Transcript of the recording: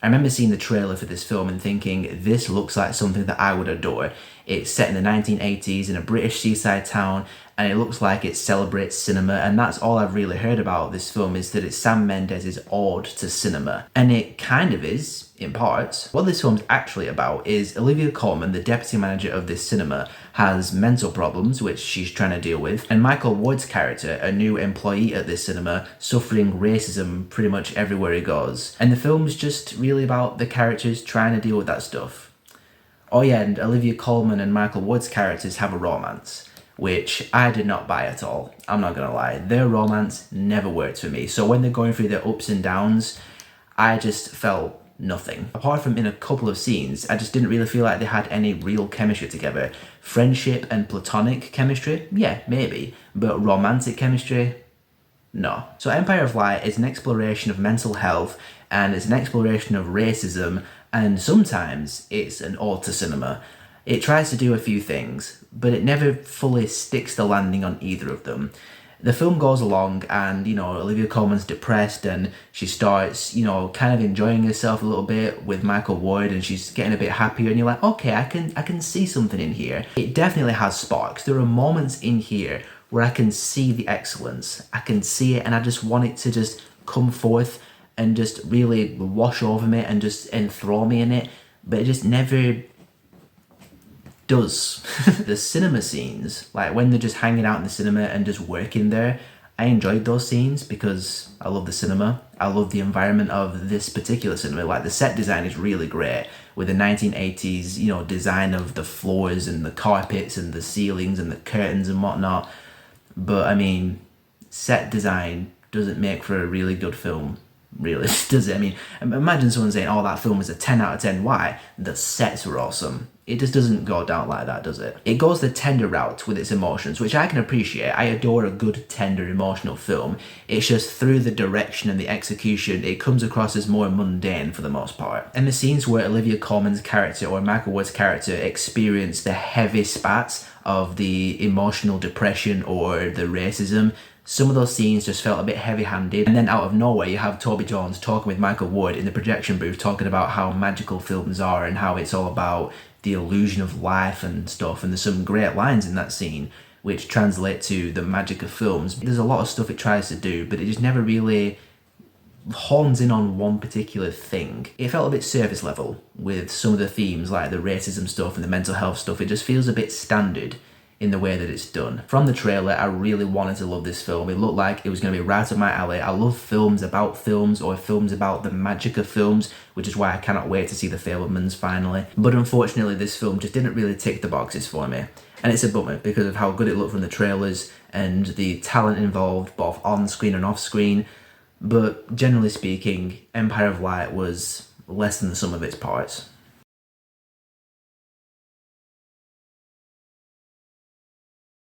I remember seeing the trailer for this film and thinking, this looks like something that I would adore. It's set in the 1980s in a British seaside town, and it looks like it celebrates cinema, and that's all I've really heard about this film, is that it's Sam Mendes' ode to cinema. And it kind of is, in parts. What this film's actually about is Olivia Colman, the deputy manager of this cinema, has mental problems, which she's trying to deal with, and Michael Wood's character, a new employee at this cinema, suffering racism pretty much everywhere he goes. And the film's just really about the characters trying to deal with that stuff. Oh yeah, and Olivia Colman and Michael Wood's characters have a romance, which I did not buy at all. I'm not gonna lie. Their romance never worked for me. So when they're going through their ups and downs, I just felt nothing. Apart from in a couple of scenes, I just didn't really feel like they had any real chemistry together. Friendship and platonic chemistry, yeah, maybe. But romantic chemistry, no. So Empire of Light is an exploration of mental health, and it's an exploration of racism, and sometimes it's an ode to cinema. It tries to do a few things, but it never fully sticks the landing on either of them. The film goes along and, Olivia Colman's depressed and she starts, kind of enjoying herself a little bit with Michael Wood, and she's getting a bit happier, and you're like, okay, I can see something in here. It definitely has sparks. There are moments in here where I can see the excellence. I can see it, and I just want it to just come forth and just really wash over me and just enthrall me in it, but it just never does. The cinema scenes, like when they're just hanging out in the cinema and just working there, I enjoyed those scenes because I love the cinema. I love the environment of this particular cinema. Like the set design is really great with the 1980s, design of the floors and the carpets and the ceilings and the curtains and whatnot. But I mean, set design doesn't make for a really good film. Really, does it? I mean, imagine someone saying, oh, that film is a 10 out of 10. Why? The sets were awesome. It just doesn't go down like that, does it? It goes the tender route with its emotions, which I can appreciate. I adore a good, tender, emotional film. It's just through the direction and the execution, it comes across as more mundane for the most part. And the scenes where Olivia Colman's character or Michael Wood's character experience the heavy spats of the emotional depression or the racism, some of those scenes just felt a bit heavy-handed. And then out of nowhere, you have Toby Jones talking with Michael Wood in the projection booth, talking about how magical films are and how it's all about the illusion of life and stuff. And there's some great lines in that scene which translate to the magic of films. There's a lot of stuff it tries to do, but it just never really horns in on one particular thing. It felt a bit surface level with some of the themes, like the racism stuff and the mental health stuff. It just feels a bit standard in the way that it's done. From the trailer, I really wanted to love this film. It looked like it was going to be right up my alley. I love films about films, or films about the magic of films, which is why I cannot wait to see The Fabelmans finally. But unfortunately, this film just didn't really tick the boxes for me. And it's a bummer because of how good it looked from the trailers and the talent involved, both on screen and off screen. But generally speaking, Empire of Light was less than the sum of its parts.